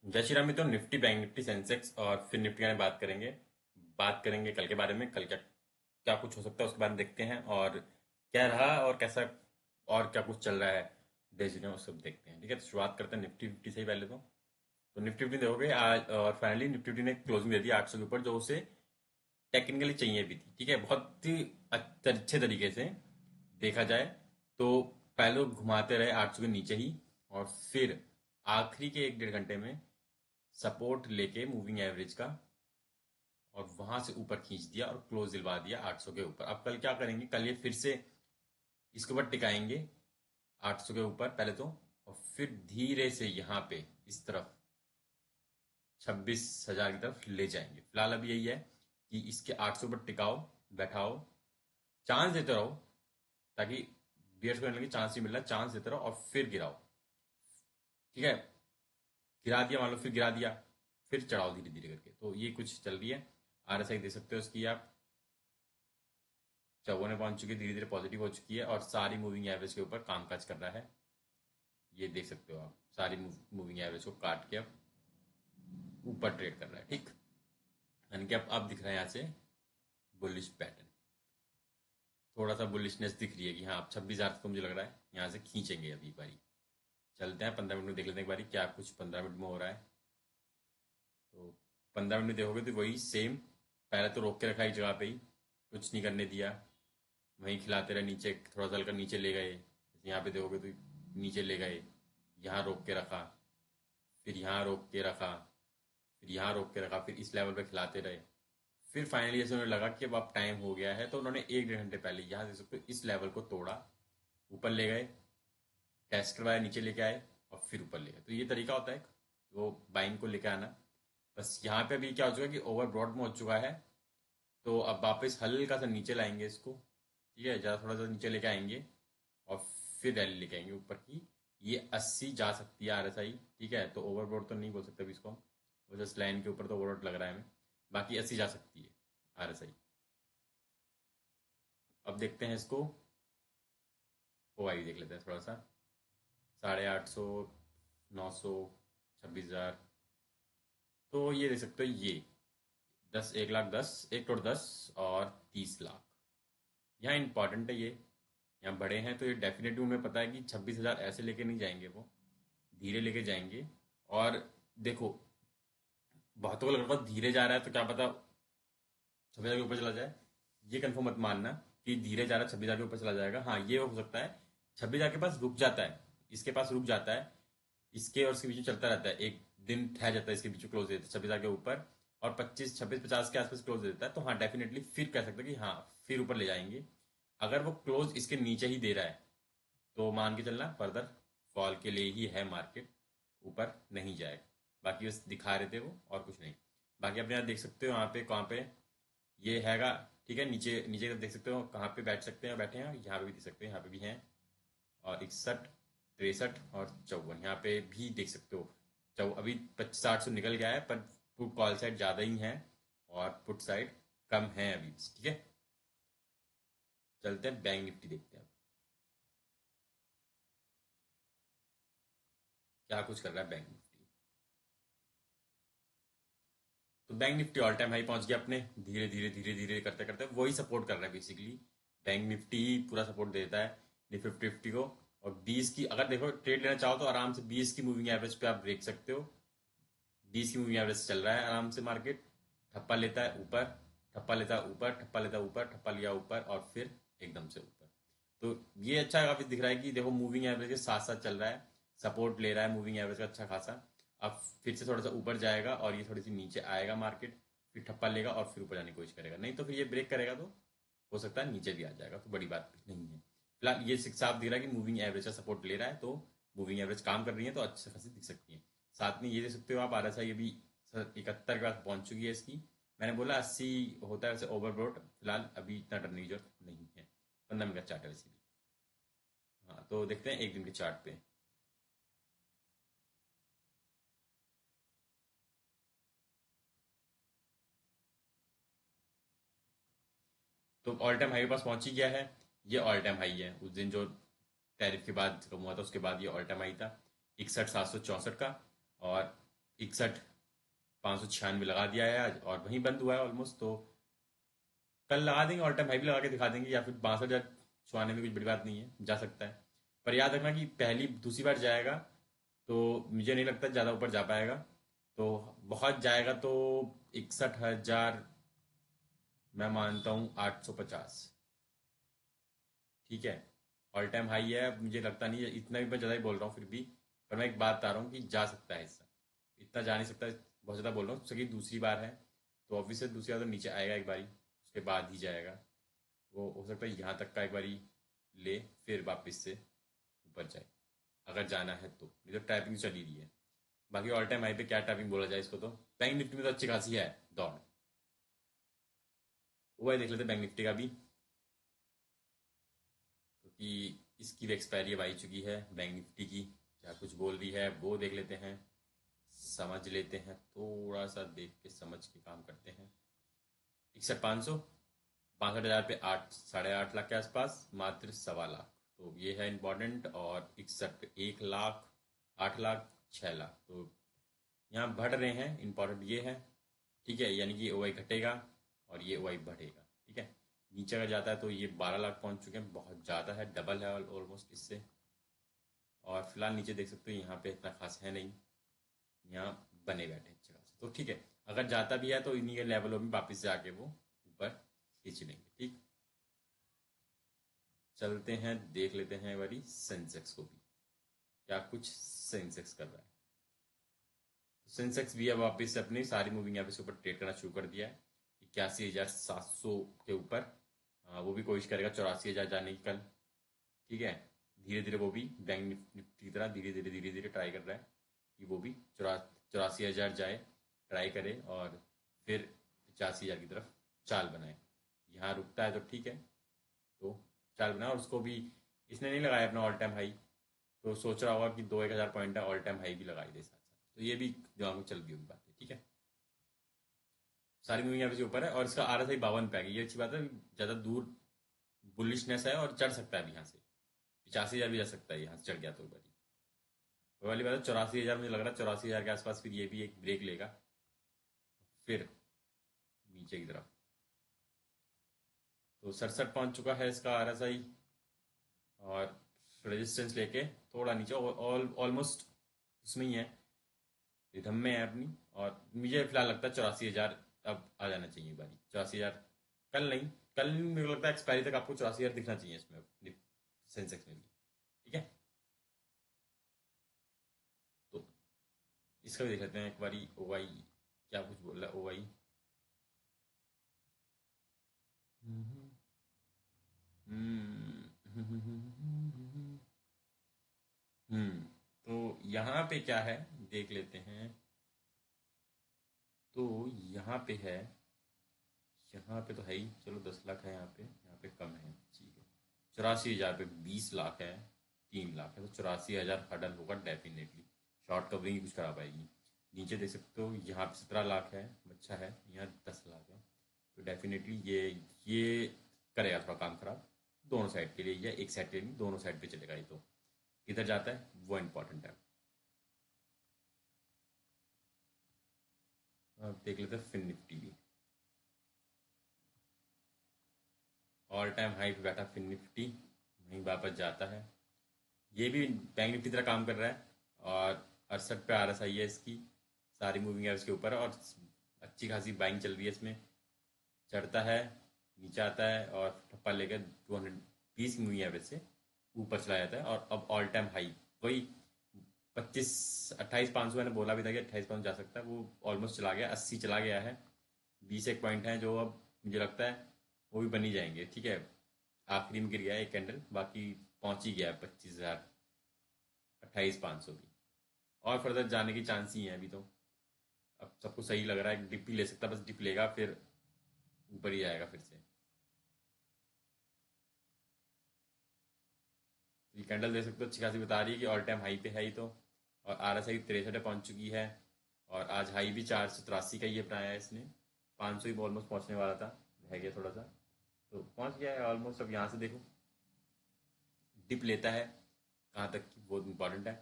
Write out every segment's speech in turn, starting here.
जय श्री राम मित्रों। Nifty, bank Nifty, Sensex और फिर निफ्टी के बारे में बात करेंगे कल के बारे में। कल क्या क्या कुछ हो सकता है उसके बारे में देखते हैं, और क्या रहा और कैसा और क्या कुछ चल रहा है देश में, वो सब देखते हैं। ठीक है, तो शुरुआत करते हैं निफ्टी फिफ्टी से ही पहले तो निफ्टी फिफ्टी देखोगे आज, और फाइनली निफ्टी फिफ्टी ने क्लोजिंग दे दी 800 के ऊपर, जो उसे टेक्निकली चाहिए भी थी। ठीक है, बहुत ही अच्छे तरीके से देखा जाए तो पहले वो घुमाते रहे 800 के नीचे ही, और फिर आखिरी के 1 डेढ़ घंटे में सपोर्ट लेके मूविंग एवरेज का, और वहां से ऊपर खींच दिया और क्लोज दिलवा दिया 800 के ऊपर। अब कल क्या करेंगे? कल ये फिर से इसके ऊपर टिकाएंगे 800 के ऊपर पहले तो, और फिर धीरे से यहाँ पे इस तरफ 26,000 की तरफ ले जाएंगे। फिलहाल अभी यही है कि इसके 800 पर टिकाओ, बैठाओ, चांस देते रहो, ताकि बियर्स को लगे चांस ही मिल रहा है, चांस देते रहो और फिर गिराओ। ठीक है, गिरा दिया मान लो, फिर गिरा दिया, फिर चढ़ाओ धीरे धीरे करके। तो ये कुछ चल रही है। आरएसआई दे सकते हो इसकी आप, 54 पहुंच चुकी है, धीरे धीरे पॉजिटिव हो चुकी है और सारी मूविंग एवरेज के ऊपर कामकाज कर रहा है। ये देख सकते हो आप, सारी मूविंग एवरेज को काट के अब ऊपर ट्रेड कर रहा है। ठीक, यानी कि अब दिख रहा है यहाँ से बुलिश पैटर्न, थोड़ा सा बुलिशनेस दिख रही है कि हाँ अब 26,000 को मुझे लग रहा है यहाँ से खींचेंगे। अभी एक बारी चलते हैं 15 मिनट में, देख लेते हैं एक बारी क्या कुछ 15 मिनट में हो रहा है। तो 15 मिनट में देखोगे तो वही सेम, पहले तो रोक के रखा एक जगह पे ही, कुछ नहीं करने दिया, वहीं खिलाते रहे, नीचे थोड़ा सा हल्का नीचे ले गए। जैसे यहाँ पे देखोगे तो नीचे ले गए, यहाँ रोक के रखा, फिर यहाँ रोक के रखा, फिर यहाँ रोक के रखा, फिर इस लेवल पे खिलाते रहे। फिर फाइनली जैसे उन्हें लगा कि अब टाइम हो गया है, तो उन्होंने 1 डेढ़ घंटे पहले यहाँ से सकते इस लेवल को तोड़ा, ऊपर ले गए, टेस्ट करवाया, नीचे लेके आए और फिर ऊपर ले गए। तो ये तरीका होता है वो बाइंग को लेके आना। बस यहाँ पे अभी क्या हो चुका है कि ओवर ब्रॉड में हो चुका है, तो अब वापस हल्का सा नीचे लाएंगे इसको। ठीक है, ज़्यादा थोड़ा सा नीचे लेके आएंगे और फिर रैली लेके आएंगे ऊपर की। ये 80 जा सकती है आरएसआई। ठीक है, तो ओवरबोर्ड तो नहीं बोल सकते अभी इसको हम, वो जस्ट लाइन के ऊपर तो ओवरबोर्ड लग रहा है हमें। बाकी 80 जा सकती है आरएसआई। अब देखते हैं इसको, ओआई देख लेते हैं थोड़ा सा। 850, 900, 26,000। तो ये देख सकते हो, ये 10, 1,10,000, 1 करोड़ 10 और 30 लाख यहाँ इंपॉर्टेंट है। ये यहाँ बड़े हैं तो ये डेफिनेटली उन्हें पता है कि 26,000 ऐसे लेके नहीं जाएंगे, वो धीरे लेके जाएंगे। और देखो, बहुतों को लग रहा था धीरे जा रहा है तो क्या पता 26,000 के ऊपर चला जाए। ये कंफर्म मत मानना कि धीरे जा रहा है 26,000 के ऊपर चला जाएगा। हाँ, ये हो सकता है 26,000 के पास रुक जाता है, इसके पास रुक जाता है, इसके और इसके बीच में चलता रहता है, एक दिन ठहर जाता है, इसके बीच में क्लोज देता है 26,000 के ऊपर, और 25, 26, 50 के आसपास क्लोज देता है। तो हाँ, डेफिनेटली फिर कह सकते हैं कि हाँ फिर ऊपर ले जाएंगे। अगर वो क्लोज इसके नीचे ही दे रहा है तो मान के चलना फर्दर फॉल के लिए ही है मार्केट, ऊपर नहीं जाएगा। बाकी बस दिखा रहे थे वो, और कुछ नहीं। बाकी आप यहाँ देख सकते हो, यहाँ पे कहाँ पे ये हैगा। ठीक है, नीचे नीचे का देख सकते हो कहाँ पे बैठ सकते हैं, बैठे हैं, यहाँ पे भी देख सकते हैं, यहाँ पे भी हैं। और 61, 63 और 54 यहाँ पे भी देख सकते हो। अभी 25-60 से निकल गया है, पर पुट कॉल साइड ज़्यादा ही है और पुट साइड कम है अभी। ठीक है, चलते हैं बैंक निफ्टी देखते हैं अब क्या कुछ कर रहा है बैंक निफ्टी। तो bank Nifty all time high पहुंच गया अपने, धीरे धीरे धीरे धीरे करते करते वही सपोर्ट कर रहा है बेसिकली। बैंक निफ्टी ही पूरा सपोर्ट देता है निफ्टी 50 को। और 20 की अगर देखो ट्रेड लेना चाहो तो आराम से 20 की मूविंग एवरेज पे आप देख सकते हो। 20 की मूविंग एवरेज चल रहा है आराम से मार्केट, ठप्पा लेता है ऊपर, ठप्पा लेता है ऊपर, ठप्पा लेता है ऊपर, ठप्पा लिया ऊपर और फिर एकदम से ऊपर। तो ये अच्छा काफी दिख रहा है कि देखो मूविंग एवरेज के साथ साथ चल रहा है, सपोर्ट ले रहा है मूविंग एवरेज का अच्छा खासा। अब फिर से थोड़ा सा ऊपर जाएगा और ये थोड़ी सी नीचे आएगा मार्केट, फिर ठप्पा लेगा और फिर ऊपर जाने की कोशिश करेगा। नहीं तो फिर ये ब्रेक करेगा तो हो सकता है नीचे भी आ जाएगा, तो बड़ी बात नहीं है। फिलहाल ये साफ दिख रहा है कि मूविंग एवरेज का सपोर्ट ले रहा है, तो मूविंग एवरेज काम कर रही है तो अच्छे खासी दिख सकती है। साथ में ये देख सकते हो आप, आरएसआई अभी 71 के पास पहुंच चुकी है इसकी। मैंने बोला 80 होता है वैसे ओवरब्रोड, फिलहाल अभी इतना डरने की जरूरत नहीं है। 15 मिनट का चार्ट है वैसे भी। हाँ, तो देखते हैं एक दिन के चार्ट पे। तो ऑल टाइम हाई के पास पहुंच ही गया है। ये ऑल टाइम हाई है उस दिन जो टैरिफ के बाद कम हुआ था, उसके बाद ये ऑल टाइम हाई था 61,764 का। और 61 596 लगा दिया है आज और वहीं बंद हुआ है ऑलमोस्ट। तो कल लगा देंगे, ऑल टाइम हाई भी लगा के दिखा देंगे, या फिर 62,000 छुआने में कुछ बड़ी बात नहीं है, जा सकता है। पर याद रखना कि पहली दूसरी बार जाएगा तो मुझे नहीं लगता ज़्यादा ऊपर जा पाएगा। तो बहुत जाएगा तो 61,000 मैं मानता हूँ 850। ठीक है, ऑल टाइम हाई है, अब मुझे लगता नहीं है इतना भी, मैं ज़्यादा ही बोल रहा हूँ फिर भी। पर मैं एक बात बता रहा हूँ कि जा सकता है हिस्सा, इतना जा नहीं सकता, बहुत ज़्यादा बोल रहा हूँ, उसकी दूसरी बार है तो ऑब्वियसली दूसरी बार तो नीचे आएगा एक बारी, उसके बाद ही जाएगा। वो हो सकता है यहाँ तक का एक बारी ले, फिर वापस से ऊपर जाए अगर जाना है तो। नहीं तो टाइपिंग चल ही रही है। बाकी ऑल टाइम हाई पे क्या टाइपिंग बोला जाए इसको, तो बैंक निफ्टी में तो अच्छी खासी है दौड़। वो देख लेते बैंक निफ्टी का भी, क्योंकि इसकी भी एक्सपायरी अब आ ही चुकी है बैंक निफ्टी की। क्या कुछ बोल रही है वो देख लेते हैं, समझ लेते हैं, थोड़ा सा देख के समझ के काम करते हैं। 61,500, 62,000 पे 8 साढ़े 8 लाख के आसपास, मात्र 1.25 लाख। तो ये है इम्पोर्टेंट। और 61 पे 1 लाख, 8 लाख, 6 लाख। तो यहाँ बढ़ रहे हैं, इम्पोर्टेंट ये है। ठीक है, यानी कि ओवाई घटेगा और ये ओवाई बढ़ेगा। ठीक है, नीचे अगर जाता है तो ये 12 लाख पहुंच चुके हैं, बहुत ज़्यादा है, डबल है ऑलमोस्ट इससे। और फिलहाल नीचे देख सकते हो यहाँ पे इतना खास है नहीं, यहाँ बने बैठे अच्छे खासे। तो ठीक है, अगर जाता भी है तो इन्हीं के लेवलों में वापस से आके वो ऊपर खींच लेंगे। ठीक, चलते हैं देख लेते हैं वाली सेंसेक्स को भी, क्या कुछ सेंसेक्स कर रहा है। तो सेंसेक्स भी अब वापस से अपनी सारी मूविंग एवरेज के ऊपर ट्रेड करना शुरू कर दिया है, 81,700 के ऊपर। वो भी कोशिश करेगा 84,000 जाने की कल। ठीक है, धीरे धीरे वो भी बैंक निफ्टी की तरह धीरे धीरे ट्राई कर रहा है कि वो भी 84,000 जाए, ट्राई करे और फिर 85,000 की तरफ चाल बनाए। यहाँ रुकता है तो ठीक है, तो चाल बनाए। और उसको भी इसने नहीं लगाया अपना ऑल टाइम हाई, तो सोच रहा होगा कि 2-1 हज़ार पॉइंट है, ऑल टाइम हाई भी लगाई दे साथ साथ। तो ये भी दिमाग में चल रही होगी बात है। ठीक है, सारी मूविंग एवरेज ऊपर है और इसका RSI 52 पे आ गई, ये अच्छी बात है। ज़्यादा दूर बुलिशनेस है और चढ़ सकता है अभी यहाँ से, 85,000 भी जा सकता है यहाँ से चढ़ गया तो ऊपर ही। वो वाली बात है, 84,000 मुझे लग रहा है, 84,000 के आसपास फिर ये भी एक ब्रेक लेगा, फिर नीचे की तरफ। तो 67 पहुंच चुका है इसका RSI, और रेजिस्टेंस लेके थोड़ा नीचे ऑलमोस्ट उसमें ही है, रिथम में है अपनी। और मुझे फिलहाल लगता है 84,000 अब आ जाना चाहिए बारी। 84,000 कल नहीं, कल मुझे लगता है एक्सपायरी तक आपको 84,000 दिखना चाहिए इसमें, सेंसेक्स में भी। ठीक है, तो इसका भी देख लेते हैं एक बारी। ओवाई क्या कुछ बोल रहा है ओवाई। हम्म तो यहाँ पे क्या है देख लेते हैं। तो यहाँ पे है, यहाँ पे तो है ही, चलो 10 लाख है यहाँ पे कम है, ठीक है। 84,000 पे 20 लाख है, 3 लाख है, तो 84,000 हडल होगा डेफिनेटली। शॉर्ट कवरिंग कुछ करा पाएगी। नीचे देख सकते हो यहाँ पे 17 लाख है, अच्छा है। यहाँ 10 लाख है, तो डेफिनेटली ये करेगा थोड़ा काम खराब दोनों साइड के लिए, या एक साइड के लिए नहीं, दोनों साइड पे चलेगा ये। तो किधर जाता है वो इम्पोर्टेंट है। अब देख लेते हैं फिन निफ्टी भी। ऑल टाइम हाई पे बैठा फिन निफ्टी, वहीं वापस जाता है। ये भी बैंक निफ्टी की तरह काम कर रहा है, और 68 पे RSI है इसकी, सारी मूविंग है उसके ऊपर, और अच्छी खासी बाइंग चल रही है इसमें। चढ़ता है, नीचे आता है और ठप्पा लेकर 220 मूविंग एवरेज से ऊपर चला जाता है। और अब ऑल टाइम हाई वही 28,500 मैंने बोला भी था कि 28,500 जा सकता है, वो ऑलमोस्ट चला गया, 80 चला गया है। 20 एक पॉइंट हैं जो अब मुझे लगता है वो भी बन ही जाएंगे। ठीक है, आखिरी में गिर गया है एक कैंडल, बाकी पहुंच ही गया है 25,000, 28,500 भी। और फर्दर जाने की चांस ही है अभी तो। अब सबको सही लग रहा है, डिप ही ले सकता है, बस डिप लेगा फिर ऊपर ही आएगा फिर से। तो ये कैंडल दे सकते हो, अच्छी खासी बता रही है कि ऑल टाइम हाई पे है ही तो। और RSI 63 पहुंच चुकी है, और आज हाई भी 483 का ही बनाया है इसने। 500 ही ऑलमोस्ट पहुंचने वाला था, रह गया थोड़ा सा, तो पहुंच गया है ऑलमोस्ट। अब यहाँ से देखो डिप लेता है कहाँ तक की, बहुत इंपॉर्टेंट है।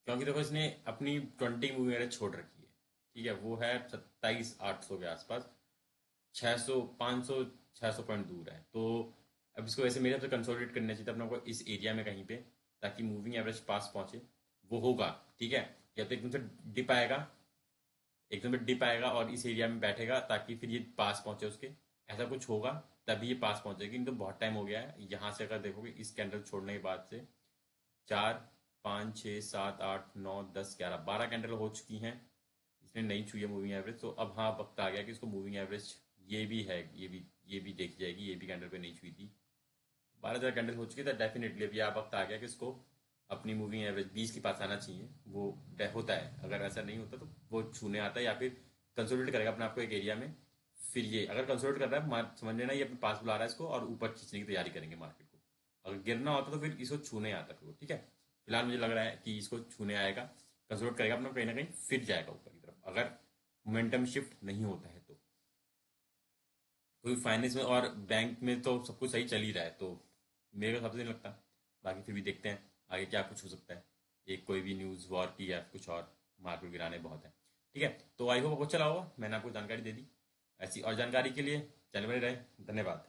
क्योंकि देखो इसने अपनी 20 मूवी वगैरह छोड़ रखी है, ठीक है, वो है 27,800 के आसपास। 600 500 600 पॉइंट दूर है। तो अब इसको वैसे मेरे हिसाब से कंसोलिडेट करना चाहिए था अपने को इस एरिया में कहीं पे, ताकि मूविंग एवरेज पास पहुंचे। वो होगा, ठीक है। या तो एकदम से डिप आएगा, एकदम से डिप आएगा और इस एरिया में बैठेगा ताकि फिर ये पास पहुंचे उसके, ऐसा कुछ होगा तभी ये पास पहुंचेगी। नहीं तो बहुत टाइम हो गया है यहाँ से, अगर देखोगे इस कैंडल छोड़ने के बाद से 4 5 6 7 8 9 10 11 12 कैंडल हो चुकी हैं, इसने नहीं छुई है मूविंग एवरेज। तो अब हाँ, वक्त आ गया कि इसको मूविंग एवरेज ये भी है, ये भी देखी जाएगी। ये भी कैंडल पे नहीं छुई थी, 12,000 कैंडल हो चुकी है। तो डेफिनेटली अभी आप वक्त आ गया कि इसको अपनी मूविंग एवरेज 20 के पास आना चाहिए। वो होता है, अगर ऐसा नहीं होता तो वो छूने आता है या फिर कंसोलिडेट करेगा अपने आप को एक एरिया में। फिर ये अगर कंसोलिडेट कर रहा है, समझ लेना ये अपने पास बुला रहा है इसको और ऊपर खींचने की तैयारी करेंगे मार्केट को। अगर गिरना होता तो फिर इसको छूने आता फिर वो, ठीक है। फिलहाल मुझे लग रहा है कि इसको छूने आएगा, कंसोलिडेट करेगा अपना, कहीं ना कहीं फिर जाएगा ऊपर की तरफ, अगर मोमेंटम शिफ्ट नहीं होता है तो। क्योंकि फाइनेंस में और बैंक में तो सब कुछ सही चल ही रहा है, तो मेरे को सबसे नहीं लगता। बाकी फिर भी देखते हैं आगे क्या कुछ हो सकता है। एक कोई भी न्यूज़ वॉर की या कुछ और, मार्केट गिराने बहुत है। ठीक है, तो आई होप आपको चला होगा, मैंने आपको जानकारी दे दी। ऐसी और जानकारी के लिए चैनल बने रहे। धन्यवाद।